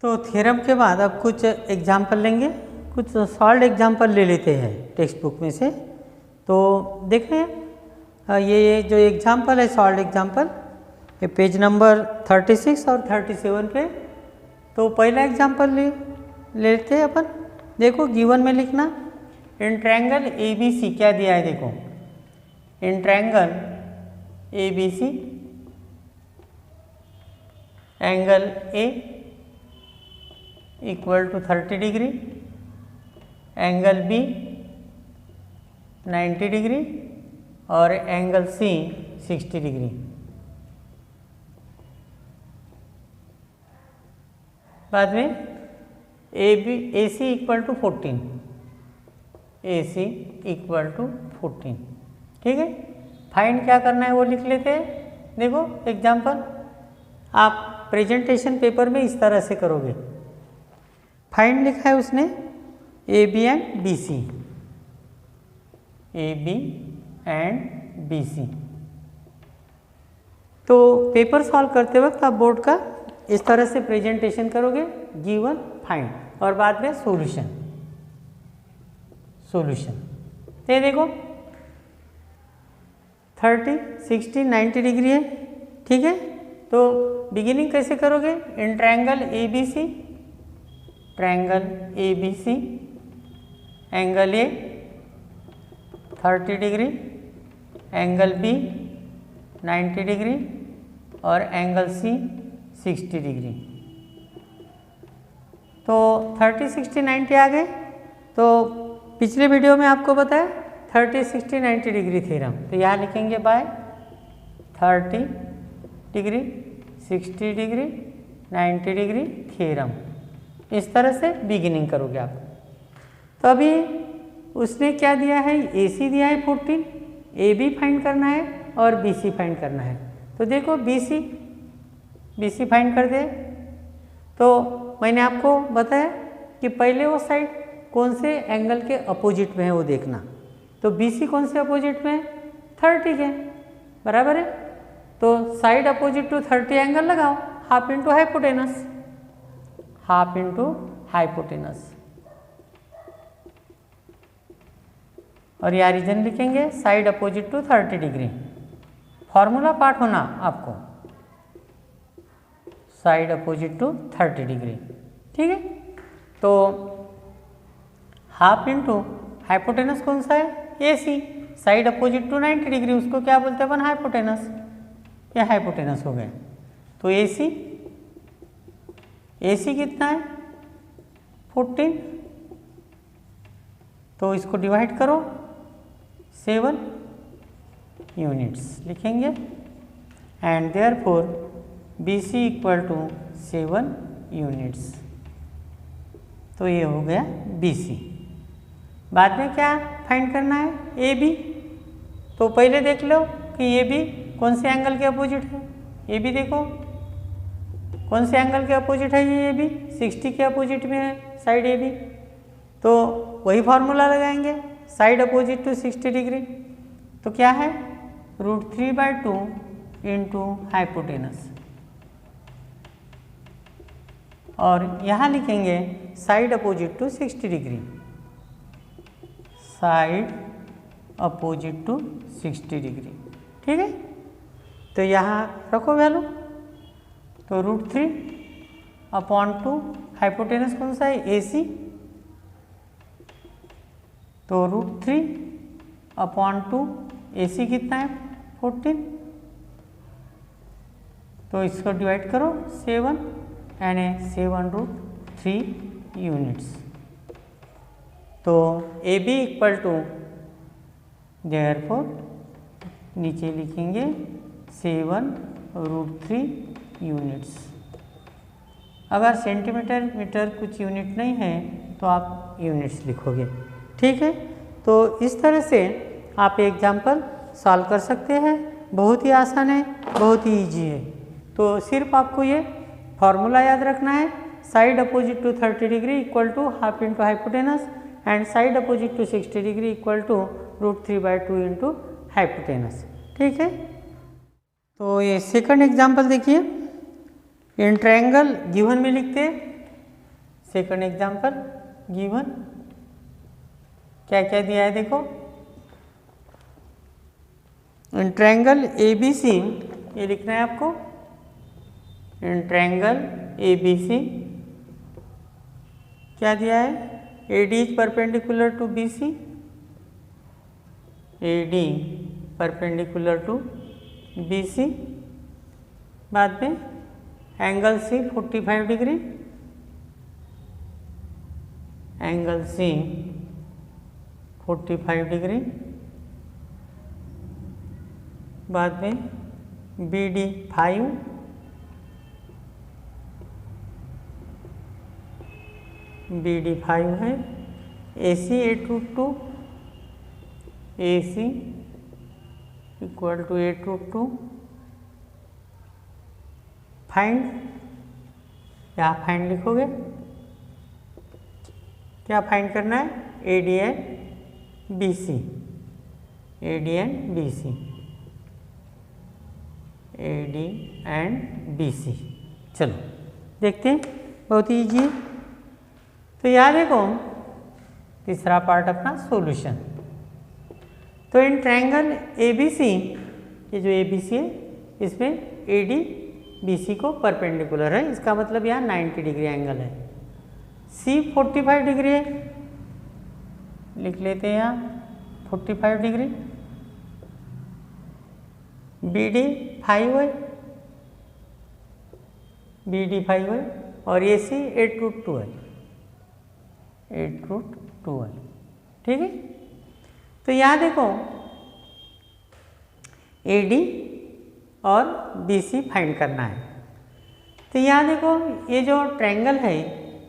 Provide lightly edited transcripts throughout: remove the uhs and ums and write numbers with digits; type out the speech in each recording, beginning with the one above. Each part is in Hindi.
तो थ्योरम के बाद अब कुछ एग्जाम्पल लेंगे, कुछ सॉल्व एग्जाम्पल ले लेते हैं टेक्स्ट बुक में से। तो देखें ये जो एग्जाम्पल है सॉल्व एग्जाम्पल, ये पेज नंबर 36 और 37 पे। तो पहला एग्जाम्पल लेते हैं अपन। देखो गिवन में लिखना, इन ट्रायंगल ए बी सी क्या दिया है, देखो in triangle A B C angle A equal to 30 degree, angle B 90 degree और एंगल सी 60 डिग्री। बाद में A C equal to 14, A C equal to 14। ठीक है, फाइंड क्या करना है वो लिख लेते हैं। देखो एग्जाम्पल आप प्रेजेंटेशन पेपर में इस तरह से करोगे। फाइंड लिखा है उसने A B and B C, A B and B C. तो पेपर सॉल्व करते वक्त आप बोर्ड का इस तरह से प्रेजेंटेशन करोगे, गिवन फाइंड और बाद में सॉल्यूशन। तो ये देखो 30, 60, 90 डिग्री है। ठीक है, तो बिगिनिंग कैसे करोगे, in triangle A B C, triangle A B C angle A 30 degree, angle B 90 degree और एंगल सी 60 डिग्री। तो 30, 60, 90 आ गए। तो पिछले वीडियो में आपको बताया 30, 60, 90 डिग्री थ्योरम। तो यहाँ लिखेंगे by 30 degree, 60 degree, 90 degree theorem. इस तरह से बिगिनिंग करोगे आप। तो अभी उसने क्या दिया है, ए सी दिया है 14, ए बी फाइंड करना है और बी सी फाइंड करना है। तो देखो बी सी फाइंड कर दे। तो मैंने आपको बताया कि पहले वो साइड कौन से एंगल के अपोजिट में है वो देखना। तो बी सी कौन से अपोजिट में है, 30 के, बराबर है। तो साइड अपोजिट टू 30 एंगल लगाओ, half into hypotenuse, half into hypotenuse. और यहाँ रीजन लिखेंगे side opposite to 30 degree. Formula part होना आपको, साइड अपोजिट टू 30 डिग्री। ठीक है, तो हाफ इंटू हाइपोटेनस कौन सा है, ए सी, साइड अपोजिट टू 90 डिग्री, उसको क्या बोलते हैं अपन, हाइपोटेनस। या हाइपोटेनस हो गया। तो ए सी कितना है 14, तो इसको डिवाइड करो 7 यूनिट्स लिखेंगे and therefore B C equal to 7 units. तो ये हो गया बी सी। बाद में क्या फाइंड करना है, ए बी। तो पहले देख लो कि ए बी कौन से एंगल के अपोजिट है। ए बी देखो कौन से एंगल के अपोजिट है, ये ए बी 60 के अपोजिट में है साइड ए बी। तो वही फार्मूला लगाएंगे, साइड अपोजिट टू 60 डिग्री। तो क्या है, √3/2 इंटू हाइपोटेनस। और यहाँ लिखेंगे side opposite to 60 degree, side opposite to 60 degree. ठीक है, तो यहाँ रखो वैल्यू। तो √3/2 हाइपोटेनस कौन सा है, ए सी। तो √3/2 ए सी कितना है 14। तो इसको डिवाइड करो 7 यानी 7√3 यूनिट्स। तो A B equal to therefore नीचे लिखेंगे 7√3 यूनिट्स। अगर सेंटीमीटर मीटर कुछ यूनिट नहीं है तो आप यूनिट्स लिखोगे। ठीक है, तो इस तरह से आप एग्जाम्पल सॉल्व कर सकते हैं। बहुत ही आसान है, बहुत ही इजी है। तो सिर्फ आपको ये फॉर्मूला याद रखना है, side opposite to 30 degree equal to half into hypotenuse and side opposite to 60 degree equal to √3/2 into hypotenuse. ठीक है, तो ये सेकंड एग्जाम्पल देखिए। इन ट्रायंगल गिवन में लिखते सेकंड एग्जाम्पल गिवन, क्या क्या दिया है देखो। इन ट्रायंगल ABC, ये लिखना है आपको, इन ट्रायंगल ABC क्या दिया है, AD is perpendicular to BC, AD perpendicular to BC, बाद में angle C 45 degree, angle C 45 degree, बाद में BD 5, BD 5 है, AC 8√2, AC equal to 8√2, find, यहाँ फाइंड लिखोगे, क्या फाइंड करना है, AD and BC, AD and BC, AD and BC। चलो देखते हैं, बहुत ही ईजी। तो यहाँ देखो तीसरा पार्ट अपना सॉल्यूशन। तो इन ट्रायंगल ABC, ये जो ABC है इसमें AD BC को परपेंडिकुलर है, इसका मतलब यहाँ 90 डिग्री एंगल है। C 45 डिग्री है, लिख लेते हैं यहाँ 45 डिग्री, BD 5 है, BD 5 है, और AC 8√2 है, 8√2 है, ठीक है। तो यहाँ देखो AD और BC फाइंड करना है। तो यहाँ देखो ये जो ट्रायंगल है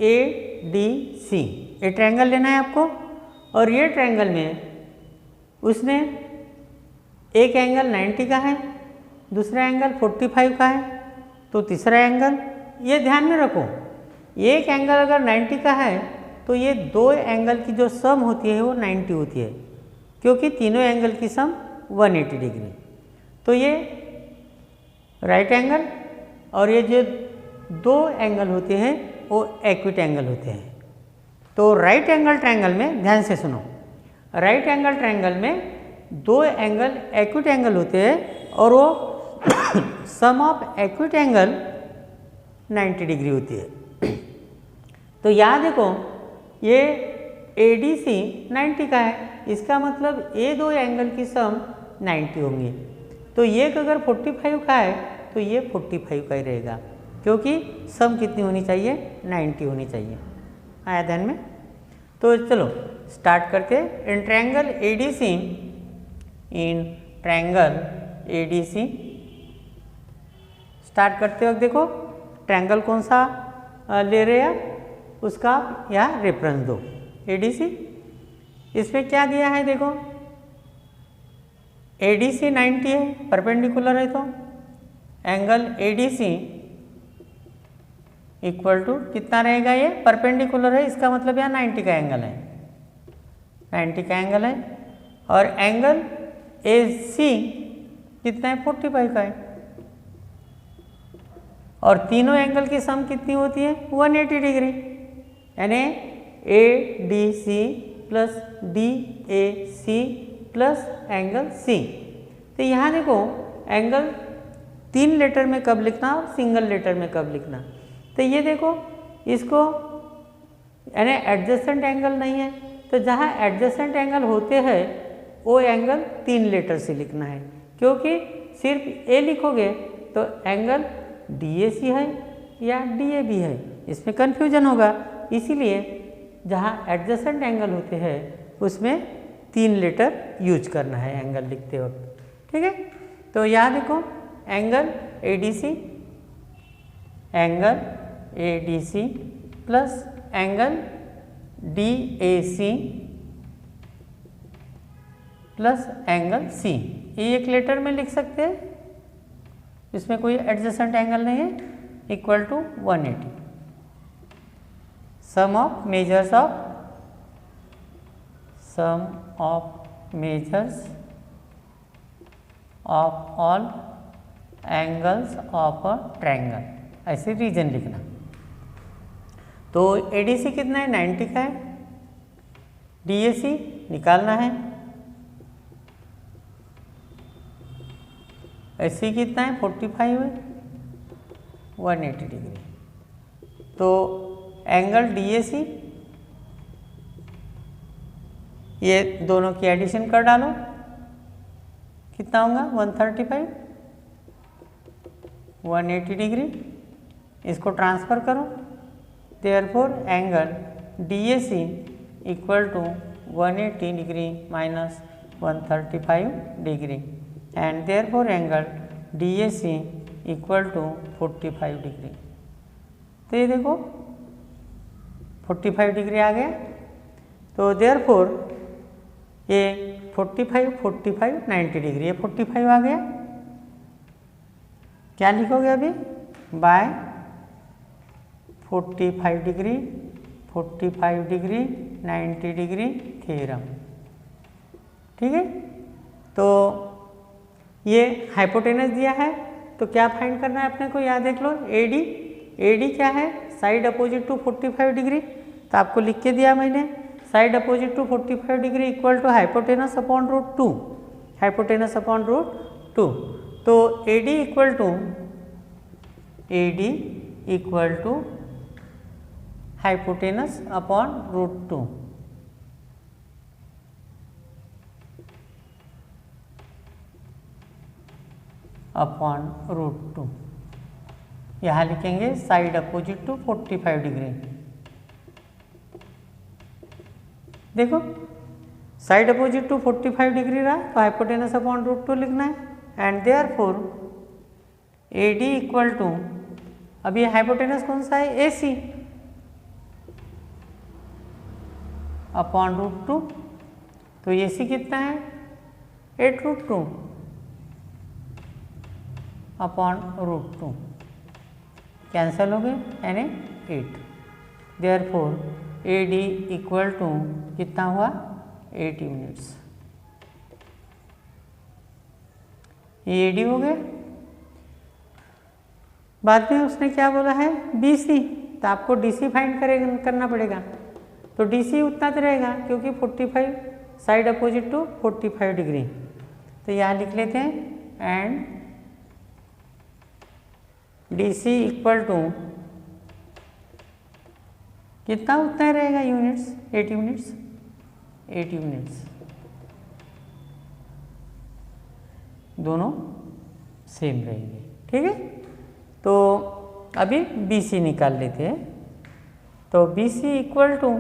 ADC, ये ट्रायंगल लेना है आपको, और ये ट्रायंगल में उसने एक एंगल 90 का है, दूसरा एंगल 45 का है, तो तीसरा एंगल, ये ध्यान में रखो, एक एंगल अगर 90 का है तो ये दो एंगल की जो सम होती है वो 90 होती है, क्योंकि तीनों एंगल की सम 180 डिग्री। तो ये राइट एंगल और ये जो दो एंगल होते हैं वो एक्यूट एंगल होते हैं। तो राइट एंगल ट्रायंगल में, ध्यान से सुनो, राइट एंगल ट्रायंगल में दो एंगल एक्यूट एंगल होते हैं और वो सम ऑफ एक्यूट एंगल 90 डिग्री होती है। तो यहाँ देखो ये ADC 90 का है, इसका मतलब ये दो एंगल की सम 90 होंगे। तो ये अगर 45 का है तो ये 45 का ही रहेगा, क्योंकि सम कितनी होनी चाहिए, 90 होनी चाहिए। आया ध्यान में? तो चलो स्टार्ट करते हैं। In triangle ADC, in triangle ADC start करते वक्त देखो ट्रायंगल कौन सा ले रहे हैं उसका यहाँ रेफरेंस दो। ADC, इसमें क्या दिया है देखो, ADC 90 है, परपेंडिकुलर है, तो एंगल ADC इक्वल टू कितना रहेगा, ये परपेंडिकुलर है, इसका मतलब यहाँ 90 का एंगल है, 90 का एंगल है, और एंगल AC कितना है, 45 का है, और तीनों एंगल की सम कितनी होती है, 180 डिग्री, यानी ADC plus DAC plus angle C। तो यहाँ देखो एंगल 3 लेटर में कब लिखना और सिंगल लेटर में कब लिखना। तो ये देखो इसको यानी एडजेसेंट एंगल नहीं है, तो जहाँ एडजेसेंट एंगल होते हैं वो एंगल 3 लेटर से लिखना है, क्योंकि सिर्फ A लिखोगे तो एंगल DAC है या DAB है, इसमें कन्फ्यूजन होगा। इसीलिए जहाँ एडजेसेंट एंगल होते हैं उसमें 3 लेटर यूज करना है एंगल लिखते वक्त, ठीक है। तो यहाँ देखो angle ADC plus angle DAC plus angle C, ये एक लेटर में लिख सकते हैं, इसमें कोई एडजेसेंट एंगल नहीं है, equal to 180। Sum of measures of all angles of a triangle, ऐसे रीजन लिखना। तो ADC कितना है, 90 का है, DAC निकालना है, AC कितना है, 45 है, 180 डिग्री। तो एंगल DAC, ये दोनों की एडिशन कर डालो, कितना होगा, 135, 180 डिग्री। इसको ट्रांसफ़र करो, therefore angle DAC equal to 180 degree minus 135 degree and therefore angle DAC equal to 45 degree. तो ये देखो 45 डिग्री आ गया। तो देयरफॉर ये 45, 45, 90 डिग्री, ये 45 आ गया। क्या लिखोगे अभी, by 45 degree, 45 degree, 90 degree theorem. ठीक है, तो ये हाइपोटेनस दिया है, तो क्या फाइंड करना है अपने को, याद देख लो, AD क्या है, साइड अपोजिट टू 45 डिग्री। तो आपको लिख के दिया मैंने, side opposite to 45 degree equal to hypotenuse upon root 2, hypotenuse upon root 2। तो AD equal to hypotenuse upon root 2। Upon root 2, यहाँ लिखेंगे साइड अपोजिट टू 45 डिग्री। देखो साइड अपोजिट टू 45 डिग्री रहा, तो हाइपोटेनस अपॉन रूट 2 लिखना है and therefore AD equal to, अब ये हाइपोटेनस कौन सा है, AC अपॉन रूट 2। तो AC कितना है, 8 रूट 2 अपॉन रूट 2, कैंसल हो गए, यानी 8। देयरफॉर AD इक्वल टू कितना हुआ, 8 यूनिट्स। ये AD हो गया। बाद में उसने क्या बोला है, BC, तो आपको DC फाइंड करना पड़ेगा। तो DC उतना तो रहेगा क्योंकि 45 साइड अपोजिट टू 45 डिग्री। तो यहाँ लिख लेते हैं एंड DC इक्वल टू कितना, उतना ही रहेगा यूनिट्स, 8 यूनिट्स, 8 यूनिट्स, दोनों सेम रहेंगे। ठीक है, तो अभी BC निकाल लेते हैं। तो BC इक्वल टू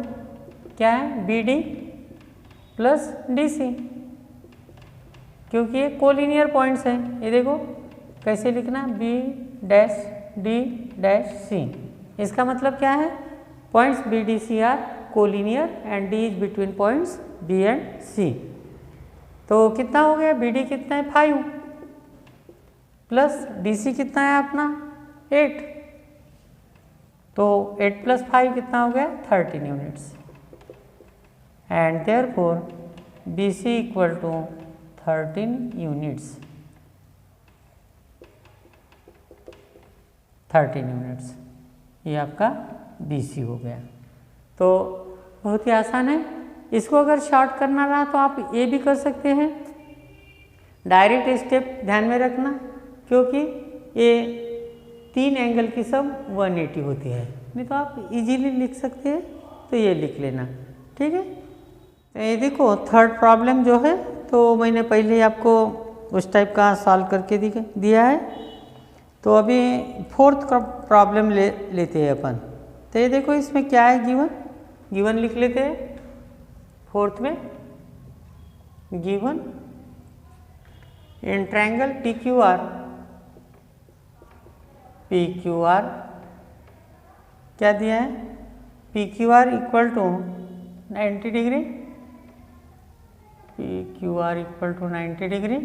क्या है, BD प्लस DC, क्योंकि ये कोलिनियर पॉइंट्स हैं। ये देखो कैसे लिखना, B dash D dash C। इसका मतलब क्या है, points B D C are collinear and D is between points B and C। तो कितना हो गया, BD कितना है, 5 प्लस DC कितना है अपना 8। तो 8 प्लस 5 कितना हो गया, 13 units and therefore BC equal to 13 units, 13 units, ये आपका BC हो गया। तो बहुत ही आसान है। इसको अगर शॉर्ट करना रहा तो आप ये भी कर सकते हैं, डायरेक्ट स्टेप ध्यान में रखना, क्योंकि ये 3 एंगल की सब 180 होती है, नहीं तो आप इजीली लिख सकते हैं। तो ये लिख लेना, ठीक है। ये देखो थर्ड प्रॉब्लम जो है, तो मैंने पहले ही आपको उस टाइप का सॉल्व करके दिया है। तो अभी फोर्थ प्रॉब्लम लेते हैं अपन। तो ये देखो इसमें क्या है, गिवन लिख लेते हैं। फोर्थ में गिवन इन ट्रायंगल PQR क्या दिया है, PQR equal to 90 degree, PQR equal to 90 degree,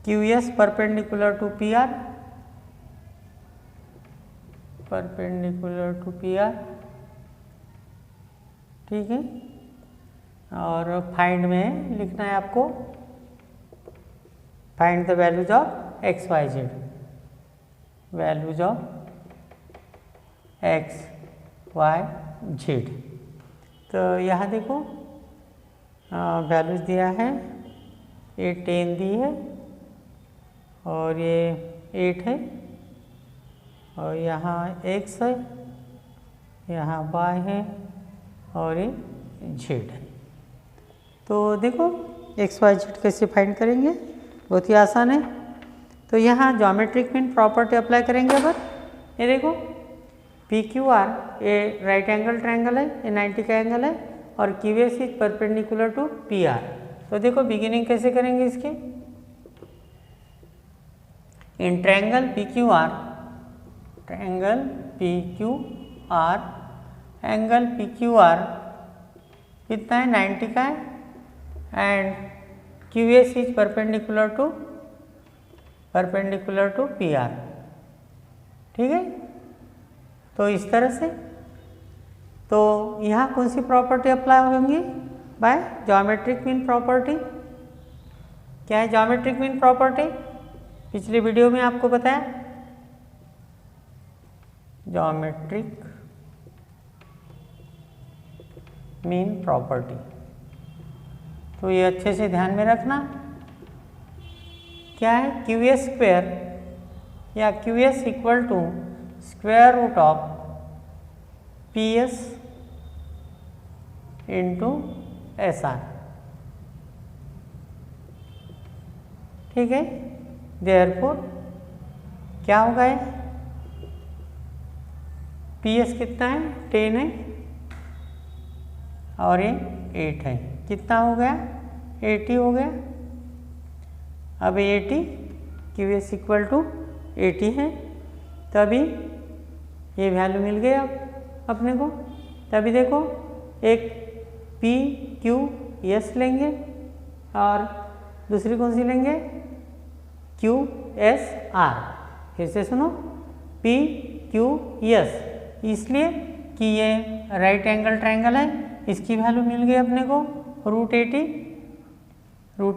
QS perpendicular to PR, perpendicular to PR, ठीक है। और फाइंड में लिखना है आपको, find the values of XYZ, values of X Y Z. तो यहाँ देखो वैल्यूज दिया है, ये 10 दी है और ये 8 है और यहाँ x है, यहाँ y है और ये z है। तो देखो x y z कैसे फाइंड करेंगे, बहुत ही आसान है। तो यहाँ ज्योमेट्रिक मीन प्रॉपर्टी अप्लाई करेंगे। अब ये देखो पी क्यू आर ये राइट एंगल ट्रायंगल है, ये 90 का एंगल है और Q S is perpendicular to P R. तो देखो बिगिनिंग कैसे करेंगे इसके, in triangle P Q R, triangle P Q R, angle P Q R कितना है 90 का है and Q S is perpendicular to P R. ठीक है, तो इस तरह से तो यहाँ कौन सी प्रॉपर्टी अप्लाई होंगी, बाय ज्योमेट्रिक मीन प्रॉपर्टी। क्या है ज्योमेट्रिक मीन प्रॉपर्टी, पिछले वीडियो में आपको बताया ज्योमेट्रिक मीन प्रॉपर्टी। तो ये अच्छे से ध्यान में रखना। क्या है क्यू एस स्क्वेयर या Q S equal to square root of P S into S R. ठीक है, देयरफॉर क्या होगा, पी एस कितना है 10 है और ये 8 है, कितना हो गया 80 हो गया। अब 80 क्यू एस इक्वल टू 80 है, तभी ये वैल्यू मिल गया अपने को। तभी देखो एक पी क्यू एस लेंगे और दूसरी कौन सी लेंगे क्यू एस आर। फिर से सुनो, पी क्यू एस, इसलिए कि ये राइट एंगल ट्रायंगल है, इसकी वैल्यू मिल गई अपने को रूट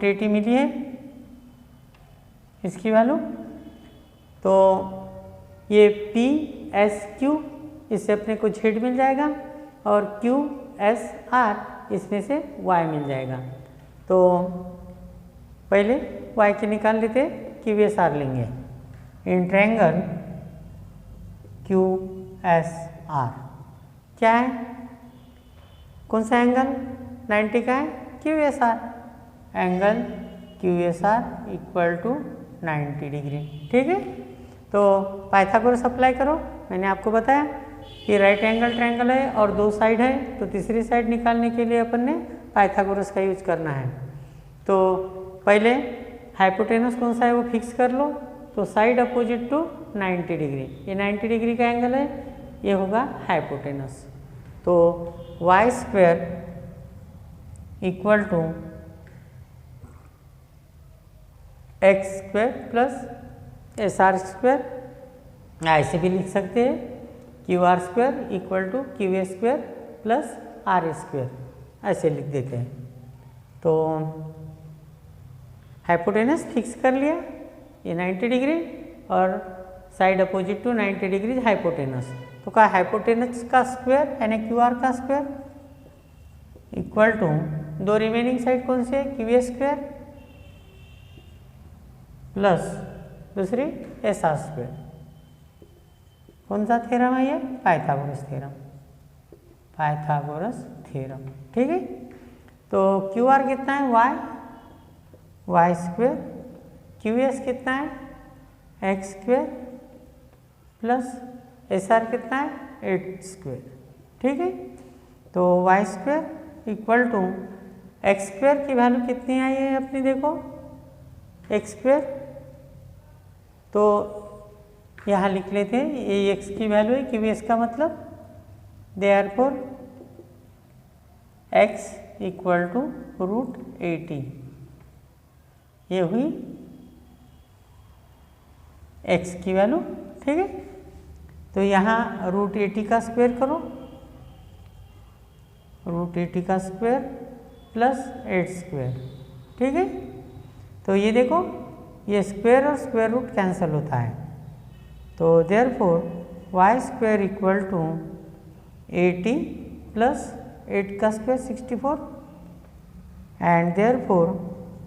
80 मिली है इसकी वैल्यू। तो ये पी एस क्यू, इससे अपने को जेड मिल जाएगा और क्यू एस आर इसमें से वाई मिल जाएगा। तो पहले वाई के निकाल लेते, क्यू एस आर लेंगे in triangle Q S R. क्या है, कौन सा एंगल 90 का है, Q S R, angle Q S R equal to 90 degree. ठीक है, तो पाइथागोरस अप्लाई करो। मैंने आपको बताया कि राइट एंगल ट्रायंगल है और दो साइड है, तो तीसरी साइड निकालने के लिए अपन ने पाइथागोरस का यूज करना है। तो पहले हाइपोटेनस कौन सा है वो फिक्स कर लो। तो साइड अपोजिट टू 90 डिग्री, ये 90 डिग्री का एंगल है, ये होगा हाइपोटेनस। तो Y square equal to X square plus S R square, ऐसे भी लिख सकते हैं Q R square equal to Q A square plus R square, ऐसे लिख देते हैं। तो हाइपोटेनस फिक्स कर लिया, ये 90 डिग्री और side opposite to 90 degree hypotenuse. तो क्या हाइपोटेनस का स्क्वायर यानी क्यू आर का स्क्वायर इक्वल टू दो रिमेनिंग साइड कौन से क्यू ए स्क्वायर प्लस दूसरी एस आर स्क्वायर। कौन सा थ्योरम है ये, पाइथागोरस थ्योरम, पाइथागोरस थ्योरम। ठीक है, तो क्यू आर कितना है Y, Y square, Q S कितना है X square plus S R कितना है 8 स्क्वेयर। ठीक है, तो Y square equal to X square की वैल्यू कितनी आई है अपनी, देखो एक्स स्क्वेयर, तो यहाँ लिख लेते हैं ये एक्स की वैल्यू है, क्यू एस का मतलब therefore X equal to root 80, ये हुई एक्स की वैल्यू। ठीक है, तो यहाँ रूट 80 का स्क्वायर करो, रूट 80 का स्क्वायर प्लस 8 स्क्वायर। ठीक है, तो ये देखो ये स्क्वायर और स्क्वायर रूट कैंसिल होता है, तो therefore Y square equal to 80 plus 8 का square 64 and therefore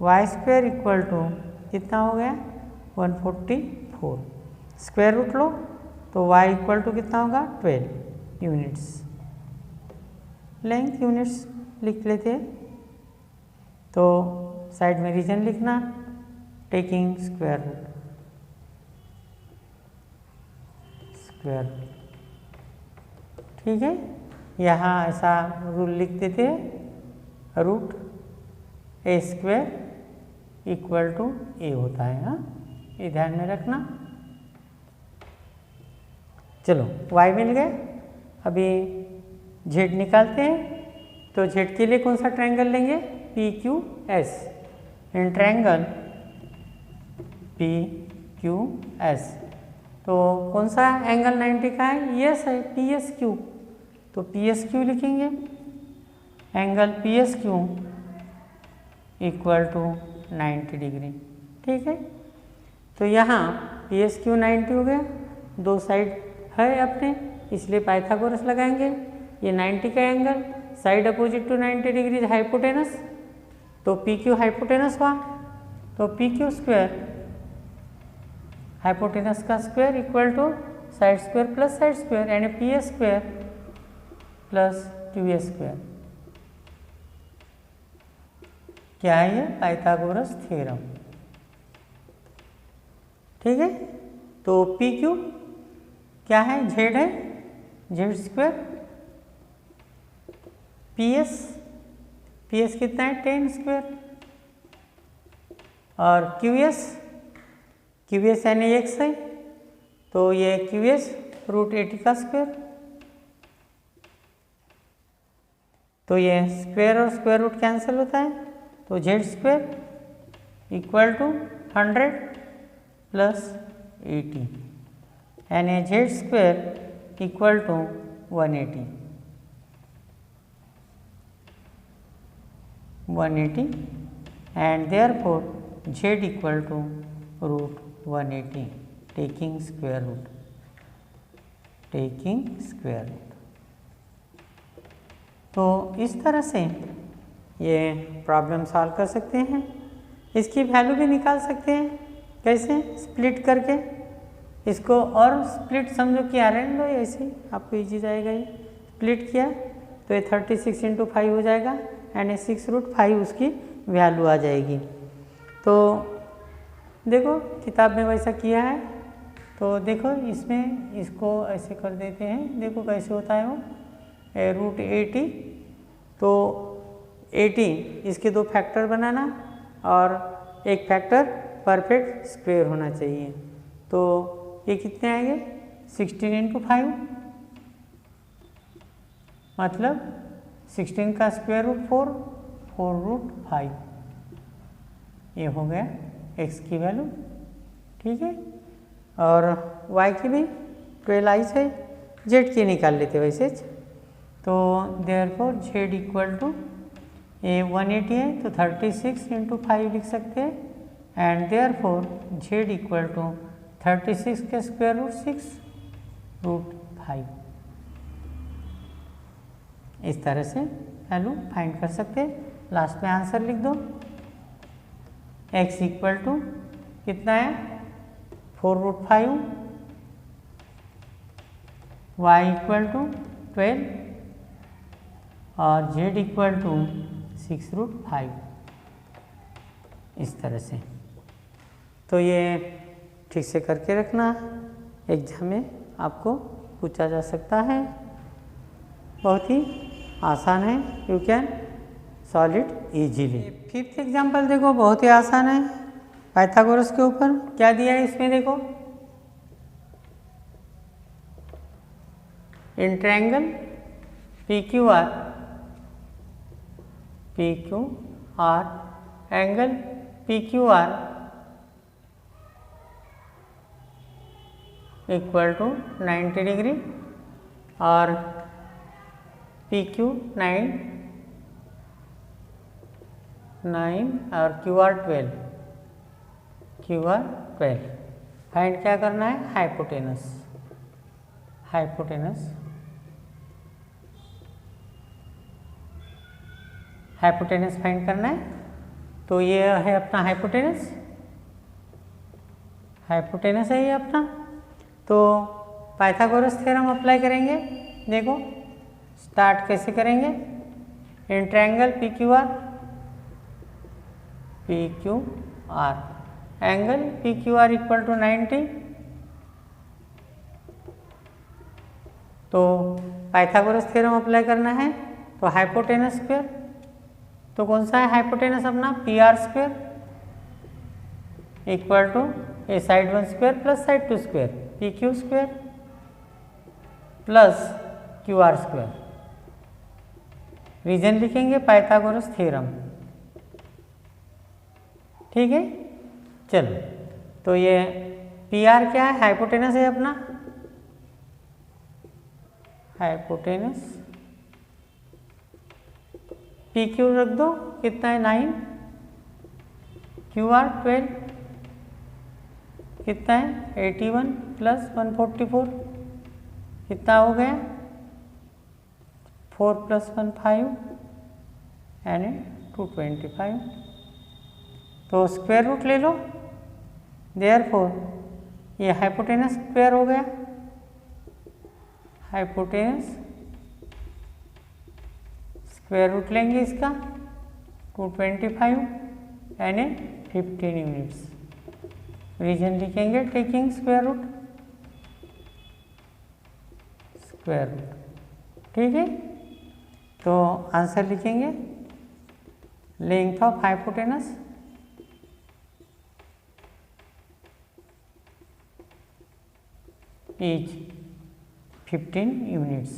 Y square equal to कितना हो गया 144। स्क्वायर रूट लो तो वाई इक्वल टू कितना होगा 12 यूनिट्स। लेंथ यूनिट्स लिख लेते हैं, तो साइड में रीजन लिखना टेकिंग स्क्वायर रूट। ठीक है, यहाँ ऐसा रूल लिख देते हैं, root a square equal to a होता है। हाँ, ये ध्यान में रखना। चलो y मिल गए, अभी z निकालते हैं। तो z के लिए कौन सा ट्रायंगल लेंगे, P Q S. In triangle P Q S तो कौन सा एंगल 90 का है, यस है, पी एस क्यू। तो पी एस क्यू लिखेंगे, angle P S Q equal to 90 degree. ठीक है, तो यहाँ पी एस क्यू 90 हो गया, दो साइड है अपने, इसलिए पाइथागोरस लगाएंगे। ये 90 का angle, side opposite to 90 degree hypotenuse, तो पी क्यू हाइपोटेनस हुआ, तो पी क्यू स्क्वायर हाइपोटेनस का square equal to side square plus side square, यानी P S square plus Q S square. क्या है ये, पाइथागोरस थ्योरम। ठीक है, तो पी क्यू क्या है, जेड है, जेड स्क्वायर, पी एस कितना है 10 स्क्वायर, और क्यू एस यानी एक्स है, तो ये क्यू एस रूट 80 का स्क्वायर, तो ये स्क्वायर और स्क्वायर रूट कैंसिल होता है, तो Z square equal to 100 plus 80, यानी Z square equal to 180 and therefore Z equal to root 180 taking square root. तो इस तरह से ये प्रॉब्लम सॉल्व कर सकते हैं। इसकी वैल्यू भी निकाल सकते हैं, कैसे, स्प्लिट करके इसको, और स्प्लिट समझो किया रहने दो, ऐसे ही आपको इजी जाएगा। ये स्प्लिट किया तो ये 36 इंटू 5 हो जाएगा, यानी 6√5 उसकी वैल्यू आ जाएगी। तो देखो किताब में वैसा किया है, तो देखो इसमें इसको ऐसे कर देते हैं, देखो कैसे होता है वो, रूट 80, तो 80 इसके दो फैक्टर बनाना और एक फैक्टर परफेक्ट स्क्वायर होना चाहिए। तो ये कितने आएंगे, 16 इंटू 5, मतलब 16 का स्क्वायर रूट 4√5, ये हो गया x की वैल्यू। ठीक है, और y की भी 12 आई है, z की निकाल लेते वैसे। तो देयरफॉर z इक्वल टू ये 180 है, तो 36 इंटू 5 लिख सकते हैं, and therefore z equal to 36 के स्क्वायर रूट 6√5। इस तरह से वैल्यू फाइंड कर सकते हैं। लास्ट में आंसर लिख दो, x इक्वल टू कितना है 4√5, y इक्वल टू 12 और z इक्वल टू 6√5। इस तरह से, तो ये ठीक से करके रखना, एग्जाम में आपको पूछा जा सकता है। बहुत ही आसान है, you can solve it easily. Fifth example देखो, बहुत ही आसान है, पाइथागोरस के ऊपर क्या दिया है इसमें देखो, in triangle P Q R angle P Q R equal to 90 degree और पी क्यू 9 और क्यू आर 12 फाइंड क्या करना है, हाइपोटेनस। हाइपोटेनस हाइपोटेनस फाइंड करना है। तो ये है अपना हाइपोटेनस, हाइपोटेनस है ये अपना। तो पाइथागोरस थ्योरम अप्लाई करेंगे। देखो स्टार्ट कैसे करेंगे, in triangle P Q R angle P Q R equal to 90। तो पाइथागोरस थ्योरम अप्लाई करना है। तो हाइपोटेनस स्क्वायर, तो कौन सा है हाइपोटेनस अपना, P R square equal to a side 1 square plus side 2 square, P Q square plus Q R square. Reason लिखेंगे पाइथागोरस थ्योरम, ठीक है। चलो तो ये पी आर क्या है, हाइपोटेनस है अपना, हाइपोटेनस। पी क्यू रख दो, कितना है 9, क्यू आर 12, कितना है 81 प्लस 144, कितना हो गया 4 प्लस 1 5 यानी 225। तो स्क्वायर रूट ले लो, देयरफॉर ये हाइपोटेनस स्क्वायर हो गया, हाइपोटेनस स्क्वायर रूट लेंगे इसका 225 यानी 15 यूनिट्स। रीजन लिखेंगे taking square root, square root, ठीक है। तो आंसर लिखेंगे length of hypotenuse is 15 units.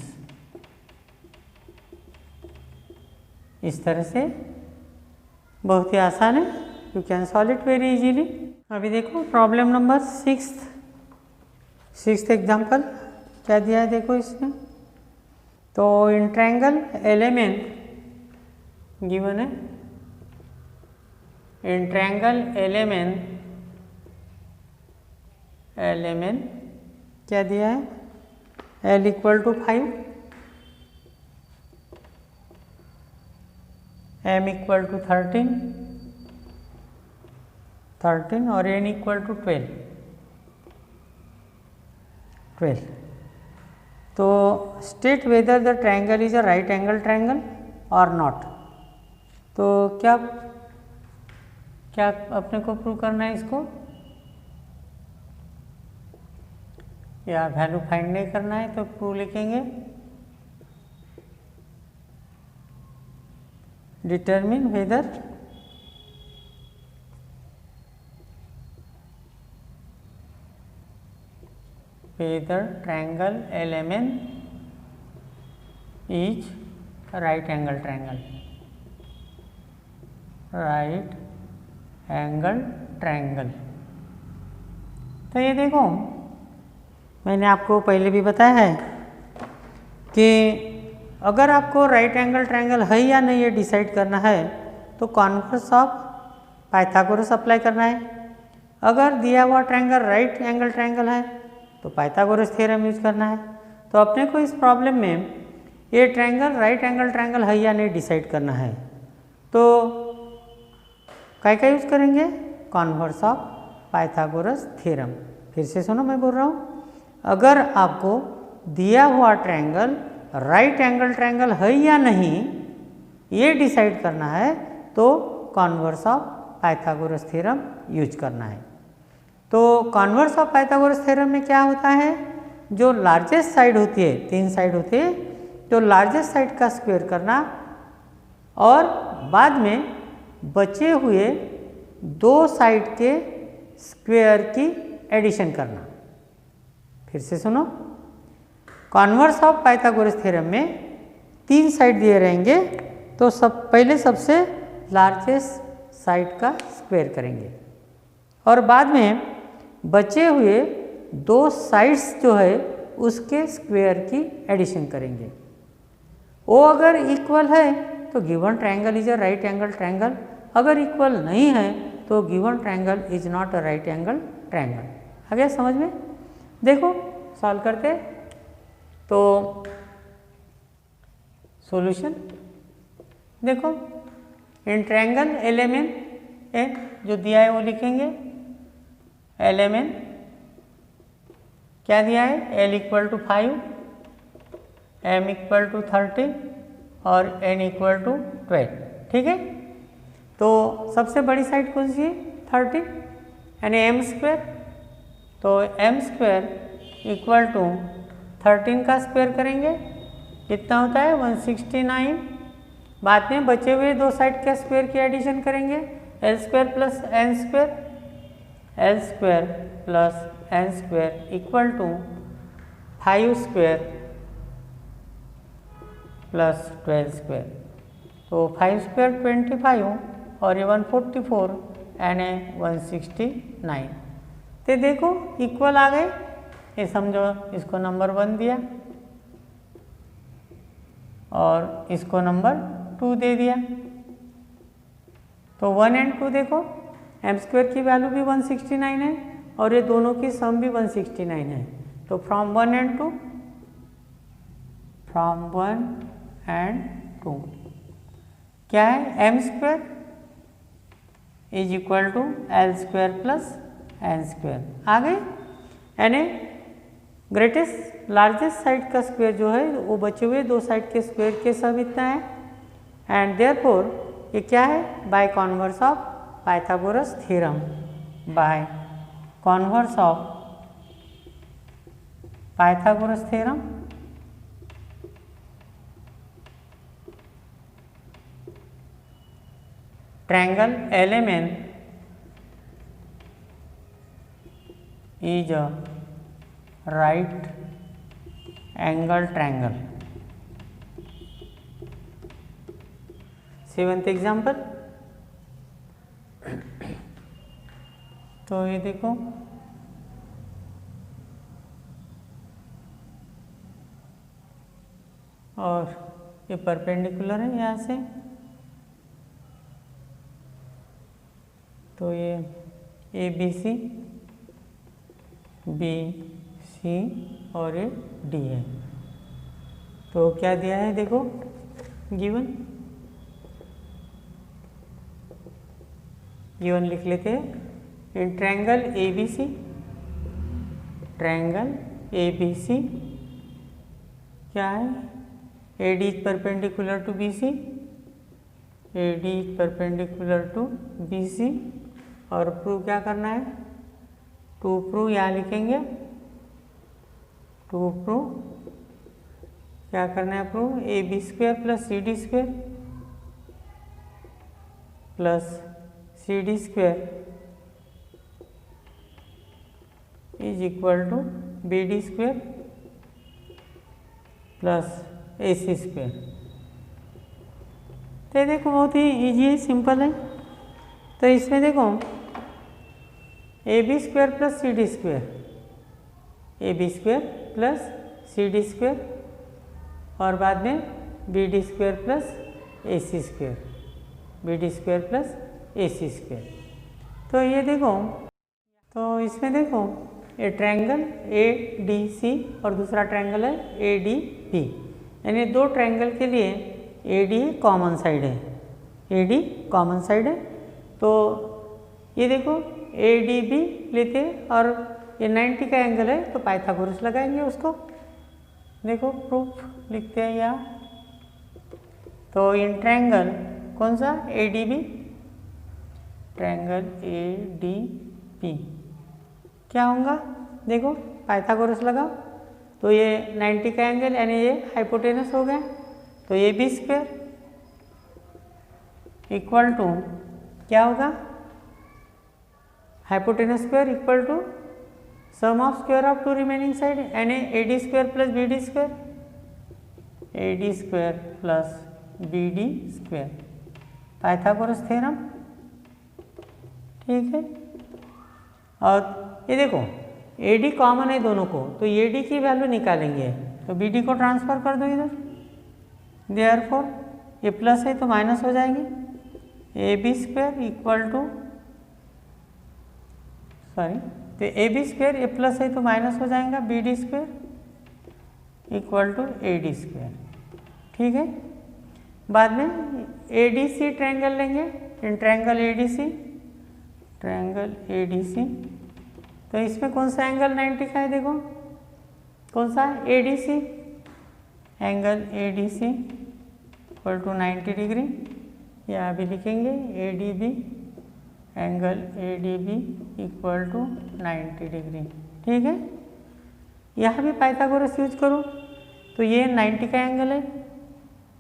इस तरह से बहुत ही आसान है, you can solve it very easily. अभी देखो प्रॉब्लम नंबर 6th एग्जाम्पल क्या दिया है, देखो इसमें। तो इन ट्रायंगल एलिमेंट गिवन है, इन ट्रायंगल एलिमेंट क्या दिया है, L equal to 5, M equal to 13 और N इक्वल टू 12। तो state whether the triangle is a right angle triangle और नॉट। तो क्या अपने को प्रूव करना है इसको, या वैल्यू फाइंड नहीं करना है। तो प्रूव लिखेंगे determine whether triangle L M N is right angle triangle, right angle triangle. तो ये देखो मैंने आपको पहले भी बताया है कि अगर आपको राइट एंगल ट्रायंगल है या नहीं ये डिसाइड करना है तो कॉन्वर्स ऑफ पाइथागोरस अप्लाई करना है। अगर दिया हुआ ट्रायंगल राइट एंगल ट्रायंगल है तो पाइथागोरस थ्योरम यूज करना है। तो अपने को इस प्रॉब्लम में ये ट्रायंगल राइट एंगल ट्रायंगल है या नहीं डिसाइड करना है। तो क्या यूज करेंगे, कॉन्वर्स ऑफ पाइथागोरस थ्योरम। फिर से सुनो मैं बोल रहा हूँ, अगर आपको दिया हुआ ट्रायंगल राइट एंगल ट्रायंगल है या नहीं ये डिसाइड करना है तो converse of Pythagoras theorem use करना है। तो कॉन्वर्स ऑफ पाइथागोरस थ्योरम में क्या होता है, जो लार्जेस्ट साइड होती है, 3 साइड होती है, तो लार्जेस्ट साइड का स्क्वायर करना और बाद में बचे हुए 2 साइड के स्क्वायर की एडिशन करना। फिर से सुनो, कॉन्वर्स ऑफ पाइथागोरस थ्योरम में 3 साइड दिए रहेंगे तो पहले सबसे लार्जेस्ट साइड का स्क्वायर करेंगे और बाद में बचे हुए 2 साइड्स जो है उसके स्क्वायर की एडिशन करेंगे। वो अगर इक्वल है तो given triangle is a right angle triangle, अगर इक्वल नहीं है तो given triangle is not a right angle triangle. आ गया समझ में? देखो सॉल्व करते, तो सॉल्यूशन देखो, इन ट्रायंगल LMN जो दिया है वो लिखेंगे। LMN क्या दिया है, L = 5, M = 30 और N = 12। ठीक है, तो सबसे बड़ी साइड कौन सी है, 30 यानी m²। तो m² = 13 का स्क्वायर करेंगे, कितना होता है 169। बाद में बचे हुए दो साइड के स्क्वायर की एडिशन करेंगे, L² + N², L² + N² = 5² + 12²। तो 5² 25 और ये 144 यानी 169। तो देखो इक्वल आ गए, ये समझो इसको नंबर 1 दिया और इसको नंबर 2 दे दिया। तो 1 और 2 देखो, m² की वैल्यू भी 169 है और ये दोनों की सम भी 169 है। तो फ्रॉम 1 और 2 क्या है, m² = L² + N²। आ गए, यानी ग्रेटेस्ट लार्जेस्ट साइड का स्क्वायर जो है वो बचे हुए दो साइड के स्क्वायर के सब इतना है। एंड देयरफॉर ये क्या है, by converse of Pythagoras theorem, by converse of Pythagoras theorem triangle LMN is a right angle triangle। 7th example, तो ये देखो और ये परपेंडिकुलर है यहाँ से, तो ये ABC, BC और ये D है। तो क्या दिया है देखो, गिवन लिख लेते हैं। इन ट्रायंगल ABC क्या है, AD is perpendicular to BC, AD is perpendicular to BC। और प्रूव क्या करना है, टू प्रूव यहाँ लिखेंगे, टू प्रूव क्या करना है, prove AB² + CD² + CD² = BD² + AC²। तो देखो बहुत ही इजी है, सिंपल है। तो इसमें देखो AB² + CD², AB² + CD² और बाद में BD² + AC², BD² + AC²। तो ये देखो, तो इसमें देखो ये ट्रायंगल ADC और दूसरा ट्रायंगल है ADB, यानी दो ट्रायंगल के लिए AD कॉमन साइड है, AD कॉमन साइड है। तो ये देखो ADB लेते हैं और ये 90 का एंगल है, तो पाइथागोरस लगाएंगे उसको। देखो प्रूफ लिखते हैं यहाँ, तो इन ट्रायंगल कौन सा, ADB, ट्रायंगल ADB क्या होगा, देखो पाइथागोरस लगाओ, तो ये 90 का एंगल यानी ये हाइपोटेनस हो गया। तो AB² = क्या होगा, hypotenuse square = sum of square of two remaining side, यानी AD² + BD², AD² + BD², Pythagoras theorem. ठीक है, और ये देखो AD कॉमन है दोनों को, तो AD की वैल्यू निकालेंगे, तो BD को ट्रांसफर कर दो इधर, देयरफॉर ये प्लस है तो माइनस हो जाएंगे। AB² तो AB² ये प्लस है तो माइनस हो जाएगा, BD², equal to AD square. ठीक है, बाद में ADC ट्रायंगल लेंगे, इन ट्रायंगल ADC, तो इसमें कौन सा एंगल 90 का है, देखो कौन सा है, ADC, angle ADC equal to 90 degree. यहाँ भी लिखेंगे ADB, angle ADB equal to 90 degree. ठीक है, यहाँ भी पाइथागोरस यूज करो, तो ये 90 का एंगल है,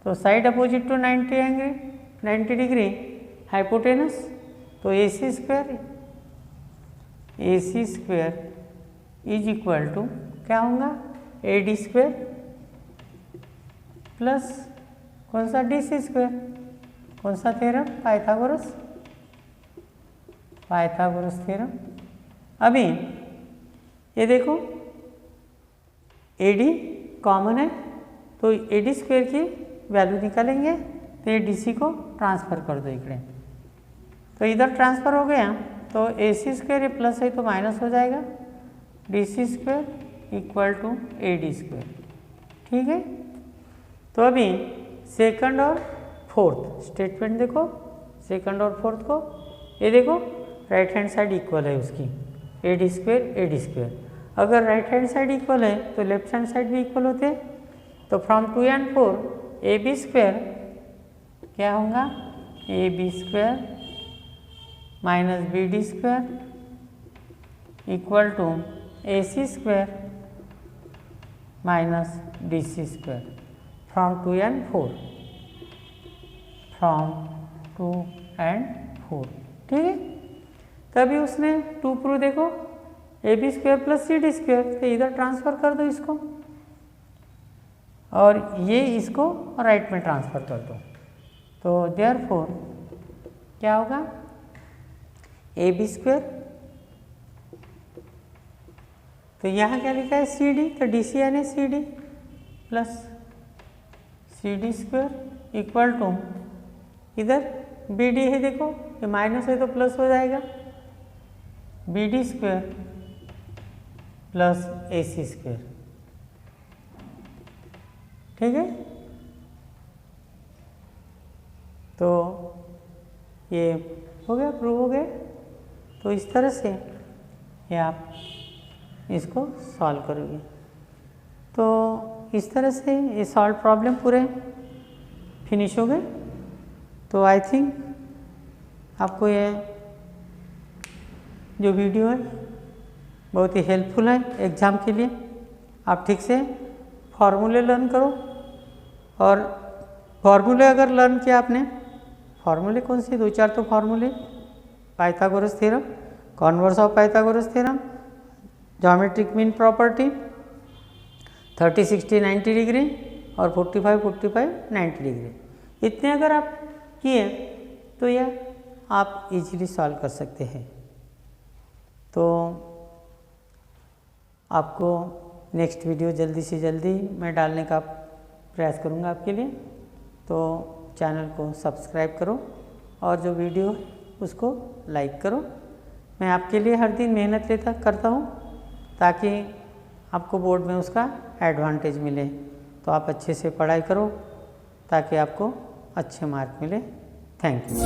तो side opposite to 90 angle 90 degree hypotenuse, तो AC square is equal to क्या होगा, AD स्क्वायर प्लस कौन सा DC स्क्वायर, कौन सा थ्योरम, पाइथागोरस थ्योरम। अभी ये देखो AD कॉमन है, तो AD स्क्वायर की वैल्यू निकालेंगे, तो ये DC को ट्रांसफ़र कर दो इकड़े, तो इधर ट्रांसफ़र हो गया, तो AC स्क्वायर ये प्लस है तो माइनस हो जाएगा, DC square equal to AD square. ठीक है, तो अभी सेकंड और फोर्थ स्टेटमेंट देखो, सेकंड और फोर्थ को, ये देखो राइट हैंड साइड इक्वल है उसकी, AD स्क्वायर। अगर राइट हैंड साइड इक्वल है तो लेफ्ट हैंड साइड भी इक्वल होते हैं, तो फ्रॉम 2 and 4 AB स्क्वायर क्या होगा, AB square minus BD square equal to AC square minus DC square from 2 and 4, ठीक है। तभी उसने 2 प्रूव, देखो AB square plus CD square, तो इधर ट्रांसफ़र कर दो इसको, और ये इसको राइट में ट्रांसफ़र कर दो, तो देयरफॉर क्या होगा, AB स्क्वायर, तो यहाँ क्या लिखा है CD, तो DC यानी CD plus CD square equal to, इधर BD है, देखो ये माइनस है तो प्लस हो जाएगा, BD square plus AC square. ठीक है, तो ये हो गया, प्रूव हो गया। तो इस तरह से ये आप इसको सॉल्व करोगे, तो इस तरह से ये सॉल्व प्रॉब्लम पूरे फिनिश हो गए। तो आई थिंक आपको ये जो वीडियो है बहुत ही हेल्पफुल है एग्ज़ाम के लिए। आप ठीक से फार्मूले लर्न करो, और फार्मूले अगर लर्न किया आपने, फार्मूले कौन से, 2-4 तो फार्मूले, Pythagoras theorem, converse of Pythagoras theorem, geometric mean property, 30, 60, 90 degree और 45, 90 डिग्री, इतने अगर आप किए तो यह आप इजीली सॉल्व कर सकते हैं। तो आपको नेक्स्ट वीडियो जल्दी से जल्दी मैं डालने का प्रयास करूंगा आपके लिए, तो चैनल को सब्सक्राइब करो और जो वीडियो है उसको लाइक करो। मैं आपके लिए हर दिन मेहनत करता हूँ ताकि आपको बोर्ड में उसका एडवांटेज मिले, तो आप अच्छे से पढ़ाई करो ताकि आपको अच्छे मार्क मिले। Thank you.